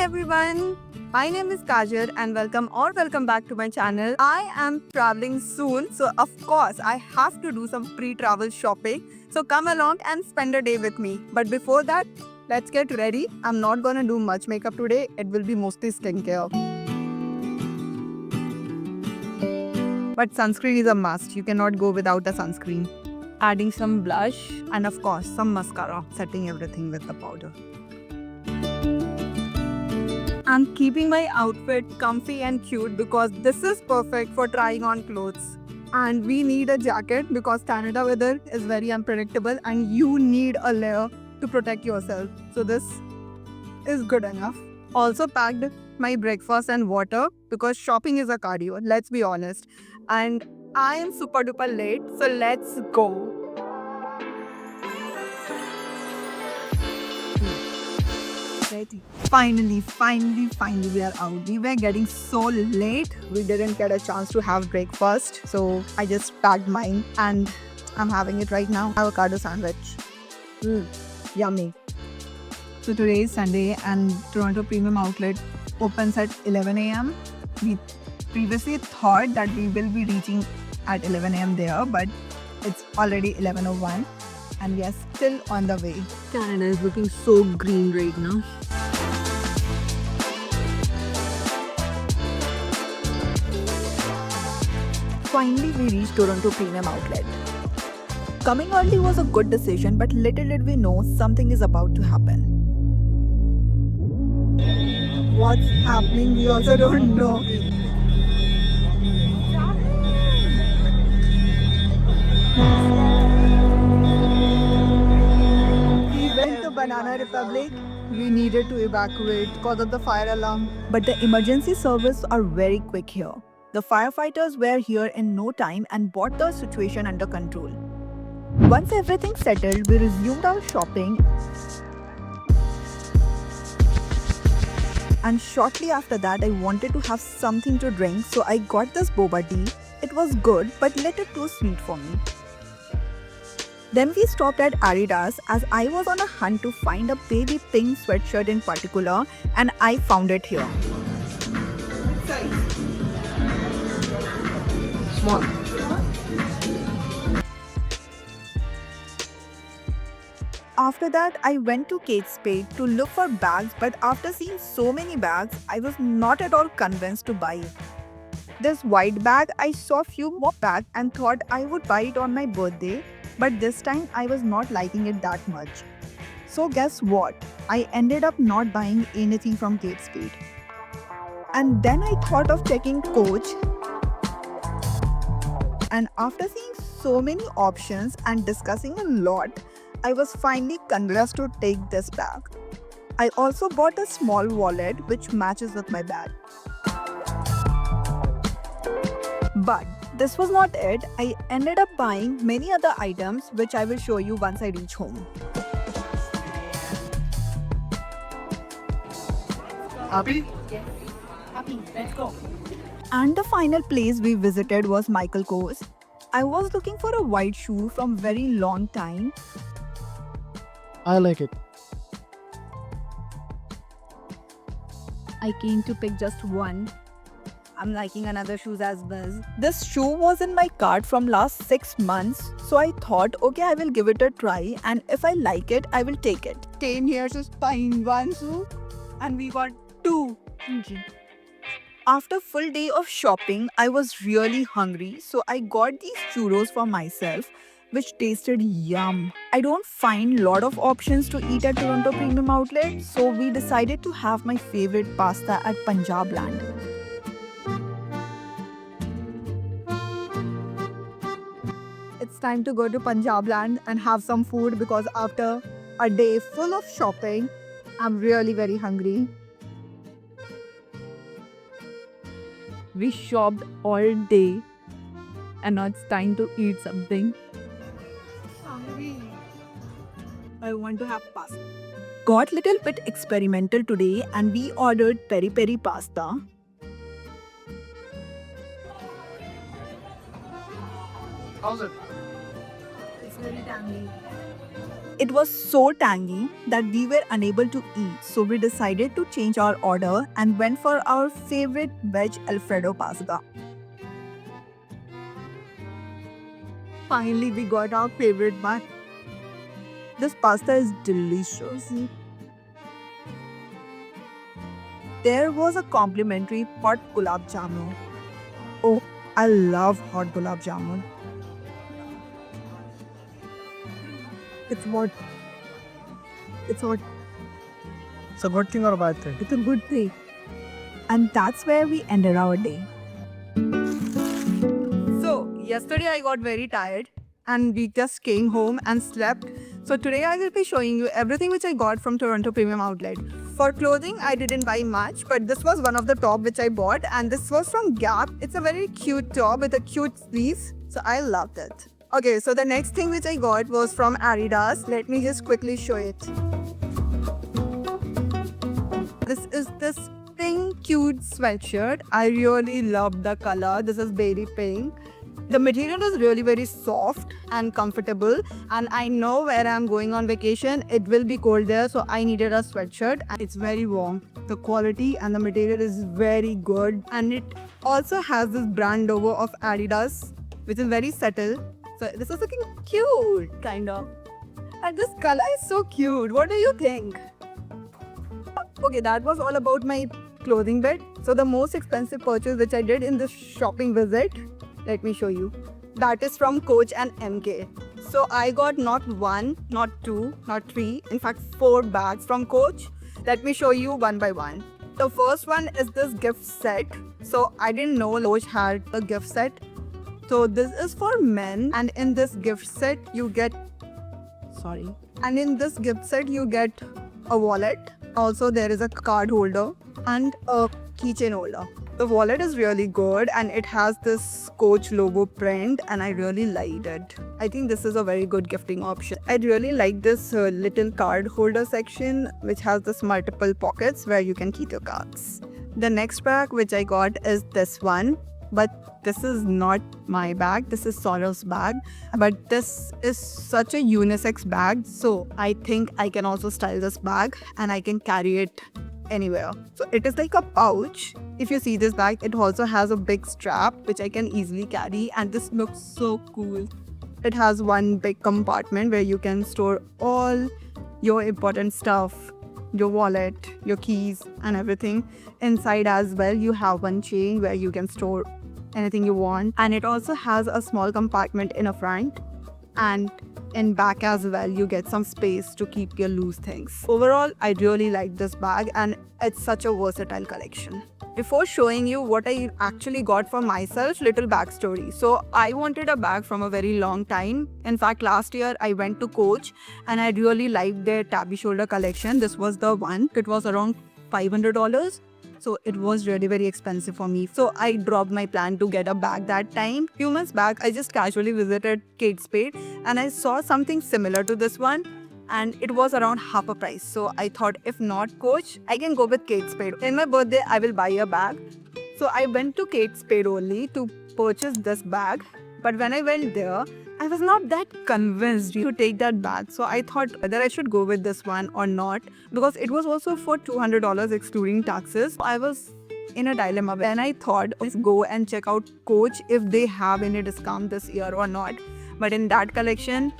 everyone, my name is Kajal and welcome back to my channel. I am traveling soon, so of course I have to do some pre-travel shopping. So come along and spend a day with me. But before that, let's get ready. I'm not gonna do much makeup today. It will be mostly skincare. But sunscreen is a must. You cannot go without a sunscreen. Adding some blush and of course some mascara, setting everything with the powder. I'm keeping my outfit comfy and cute because this is perfect for trying on clothes. And we need a jacket because Canada weather is very unpredictable and you need a layer to protect yourself. So this is good enough. Also packed my breakfast and water because shopping is a cardio, let's be honest. And I am super duper late, so let's go. Ready. Finally, we are out. We were getting so late, we didn't get a chance to have breakfast. So I just packed mine and I'm having it right now. Avocado sandwich. Yummy. So today is Sunday and Toronto Premium Outlet opens at 11 a.m. We previously thought that we will be reaching at 11 a.m. there, but it's already 11:01 and we are still on the way. Canada is looking so green right now. Finally, we reached Toronto Premium Outlet. Coming early was a good decision, but little did we know something is about to happen. What's happening? We also don't know. We went to Banana Republic. We needed to evacuate because of the fire alarm. But the emergency service are very quick here. The firefighters were here in no time and brought the situation under control. Once everything settled, we resumed our shopping. And shortly after that, I wanted to have something to drink, so I got this boba tea. It was good, but little too sweet for me. Then we stopped at Adidas as I was on a hunt to find a baby pink sweatshirt in particular, and I found it here. Small. After that, I went to Kate Spade to look for bags, but after seeing so many bags, I was not at all convinced to buy it. This white bag, I saw few more bags and thought I would buy it on my birthday, but this time I was not liking it that much. So guess what? I ended up not buying anything from Kate Spade. And then I thought of checking Coach. And after seeing so many options and discussing a lot, I was finally convinced to take this bag. I also bought a small wallet which matches with my bag. But this was not it. I ended up buying many other items which I will show you once I reach home. Happy? Yes. Happy. Let's go. And the final place we visited was Michael Kors. I was looking for a white shoe from very long time. I like it. I came to pick just one. I'm liking another shoes as well. This shoe was in my cart from last 6 months. So I thought, okay, I will give it a try. And if I like it, I will take it. Came here just buying one shoe. And we got two. After full day of shopping, I was really hungry. So I got these churros for myself, which tasted yum. I don't find lot of options to eat at Toronto Premium Outlet, so we decided to have my favorite pasta at Punjab Land. It's time to go to Punjab Land and have some food because after a day full of shopping, I'm really very hungry. We shopped all day and now it's time to eat something. I want to have pasta. Got little bit experimental today and we ordered peri peri pasta. How's it? It's very tangy. It was so tangy that we were unable to eat, so we decided to change our order and went for our favorite veg Alfredo pasta. Finally, we got our favorite one. This pasta is delicious. There was a complimentary hot gulab jamun. Oh, I love hot gulab jamun. It's hot. It's hot. It's a good thing or a bad thing? It's a good thing. And that's where we ended our day. So, yesterday I got very tired and we just came home and slept. So today I will be showing you everything which I got from Toronto Premium Outlet. For clothing, I didn't buy much, but this was one of the top which I bought, and this was from Gap. It's a very cute top with a cute sleeves, so I loved it. Okay, so the next thing which I got was from Adidas. Let me just quickly show it. This is this pink cute sweatshirt. I really love the color. This is baby pink. The material is really very soft and comfortable, and I know where I'm going on vacation, it will be cold there, so I needed a sweatshirt, and it's very warm. The quality and the material is very good, and it also has this brand logo of Adidas, which is very subtle. So this is looking cute, kind of. And this color is so cute. What do you think? Okay, that was all about my clothing bit. So the most expensive purchase which I did in this shopping visit, let me show you. That is from Coach and MK. So I got not one, not two, not three, in fact 4 bags from Coach. Let me show you one by one. The first one is this gift set. So I didn't know Coach had a gift set. So this is for men, and in this gift set you get a wallet. Also there is a card holder and a keychain holder. The wallet is really good and it has this Coach logo print, and I really liked it. I think this is a very good gifting option. I really like this little card holder section which has this multiple pockets where you can keep your cards. The next bag which I got is this one, but this is not my bag. This is Soros bag, but this is such a unisex bag, so I think I can also style this bag and I can carry it anywhere. So it is like a pouch. If you see this bag, it also has a big strap which I can easily carry, and this looks so cool. It has one big compartment where you can store all your important stuff, your wallet, your keys and everything. Inside as well you have one chain where you can store anything you want, and it also has a small compartment in the front, and in back as well you get some space to keep your loose things. Overall, I really like this bag and it's such a versatile collection. Before showing you what I actually got for myself, little backstory. So I wanted a bag from a very long time. In fact, last year I went to Coach and I really liked their tabby shoulder collection. This was the one. It was around $500. So it was really very expensive for me. So I dropped my plan to get a bag that time. Few months back, I just casually visited Kate Spade and I saw something similar to this one, and it was around half a price. So I thought, if not Coach, I can go with Kate Spade. In my birthday, I will buy a bag. So I went to Kate Spade only to purchase this bag. But when I went there, I was not that convinced to take that bag. So I thought whether I should go with this one or not, because it was also for $200 excluding taxes. I was in a dilemma. Then I thought, let's go and check out Coach if they have any discount this year or not. But in that collection,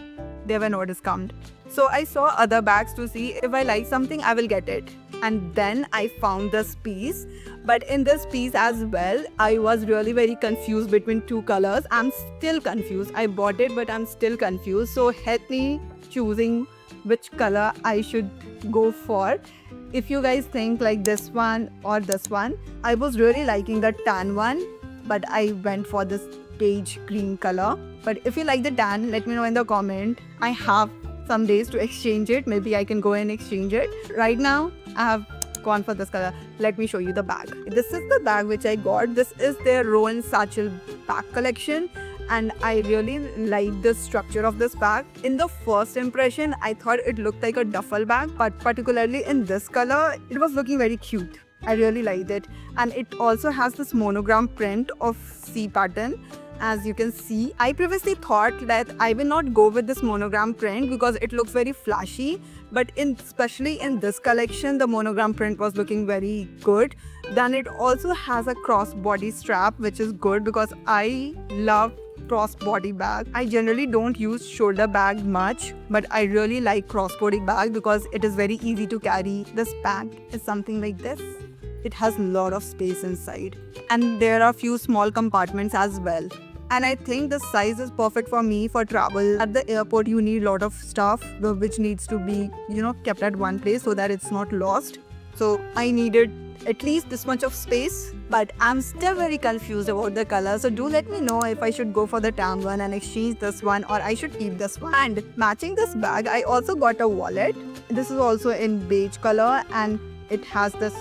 there were no discount. So I saw other bags to see if I like something, I will get it. And then I found this piece. But in this piece as well, I was really very confused between 2 colors. I'm still confused. I bought it, but I'm still confused. So help me choosing which color I should go for. If you guys think like this one or this one, I was really liking the tan one, but I went for this beige green color. But if you like the tan, let me know in the comment. I have some days to exchange it. Maybe I can go and exchange it. Right now, I have gone for this color. Let me show you the bag. This is the bag which I got. This is their Rowan Satchel bag collection, and I really like the structure of this bag. In the first impression, I thought it looked like a duffel bag, but particularly in this color, it was looking very cute. I really liked it, and it also has this monogram print of C pattern, as you can see. I previously thought that I will not go with this monogram print because it looks very flashy, but especially in this collection, the monogram print was looking very good. Then it also has a crossbody strap, which is good because I love crossbody bag. I generally don't use shoulder bag much, but I really like crossbody bag because it is very easy to carry. This bag is something like this. It has a lot of space inside, and there are few small compartments as well. And I think the size is perfect for me for travel. At the airport, you need a lot of stuff which needs to be, kept at one place so that it's not lost. So I needed at least this much of space, but I'm still very confused about the color. So do let me know if I should go for the tan one and exchange this one, or I should keep this one. And matching this bag, I also got a wallet. This is also in beige color, and it has this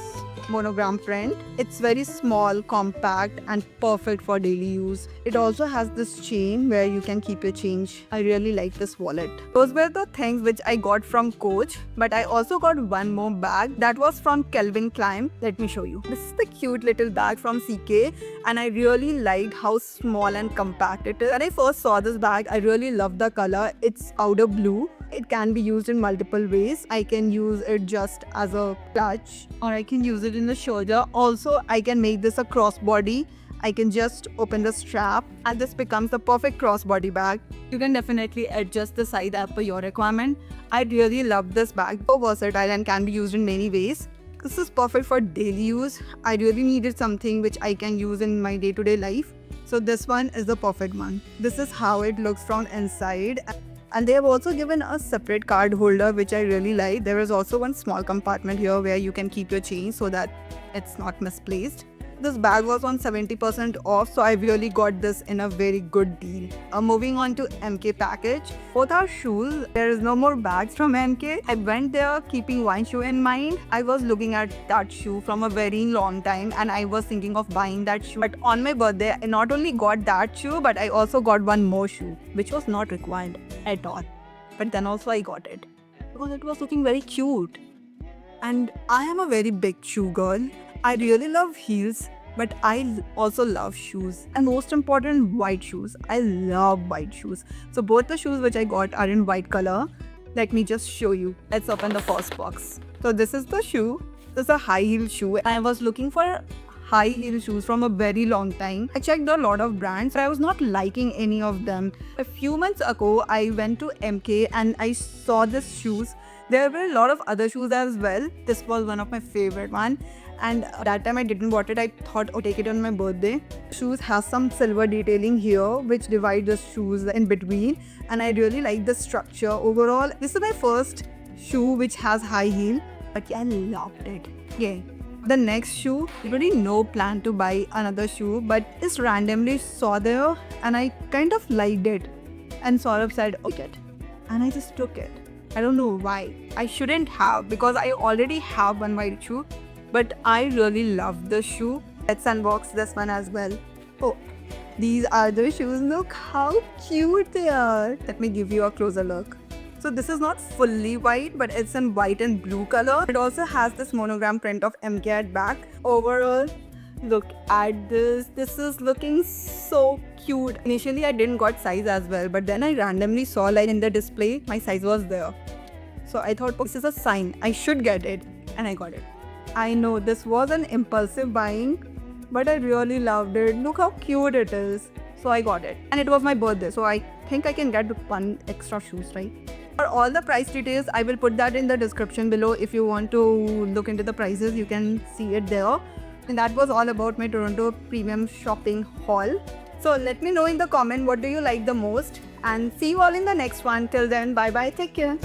monogram print. It's very small, compact, and perfect for daily use. It also has this chain where you can keep your change. I really like this wallet. Those were the things which I got from Coach, but I also got one more bag that was from Calvin Klein. Let me show you. This is the cute little bag from CK, and I really liked how small and compact it is. When I first saw this bag, I really loved the color. It's powder blue. It can be used in multiple ways. I can use it just as a clutch, or I can use it in the shoulder. Also, I can make this a crossbody. I can just open the strap and this becomes the perfect crossbody bag. You can definitely adjust the size as per your requirement. I really love this bag. So versatile and can be used in many ways. This is perfect for daily use. I really needed something which I can use in my day-to-day life. So this one is the perfect one. This is how it looks from inside. And they have also given a separate card holder, which I really like. There is also one small compartment here where you can keep your change so that it's not misplaced. This bag was on 70% off, so I really got this in a very good deal. Moving on to MK package. Both are shoes. There is no more bags from MK. I went there keeping one shoe in mind. I was looking at that shoe from a very long time and I was thinking of buying that shoe. But on my birthday, I not only got that shoe, but I also got one more shoe, which was not required at all. But then also I got it because it was looking very cute. And I am a very big shoe girl. I really love heels, but I also love shoes. And most important, white shoes. I love white shoes. So both the shoes which I got are in white color. Let me just show you. Let's open the first box. So this is the shoe. This is a high heel shoe. I was looking for high heel shoes from a very long time. I checked a lot of brands, but I was not liking any of them. A few months ago, I went to MK and I saw these shoes. There were a lot of other shoes as well. This was one of my favorite one. And that time I didn't want it. I thought I'll take it on my birthday. Shoes has some silver detailing here which divide the shoes in between, and I really like the structure. Overall, this is my first shoe which has high heel, but yeah, I loved it. Yeah. The next shoe, really no plan to buy another shoe, but just randomly saw there and I kind of liked it. And Saurabh said, okay, and I just took it. I don't know why. I shouldn't have because I already have one white shoe. But I really love the shoe. Let's unbox this one as well. Oh, these are the shoes. Look how cute they are. Let me give you a closer look. So this is not fully white, but it's in white and blue color. It also has this monogram print of MK at back. Overall, look at this. This is looking so cute. Initially, I didn't got size as well, but then I randomly saw like in the display, my size was there. So I thought, oh, this is a sign. I should get it. And I got it. I know this was an impulsive buying, but I really loved it. Look how cute it is. So I got it. And it was my birthday, so I think I can get one extra shoes, right? For all the price details, I will put that in the description below. If you want to look into the prices, you can see it there. And that was all about my Toronto premium shopping haul. So let me know in the comment what do you like the most. And see you all in the next one. Till then, bye bye. Take care.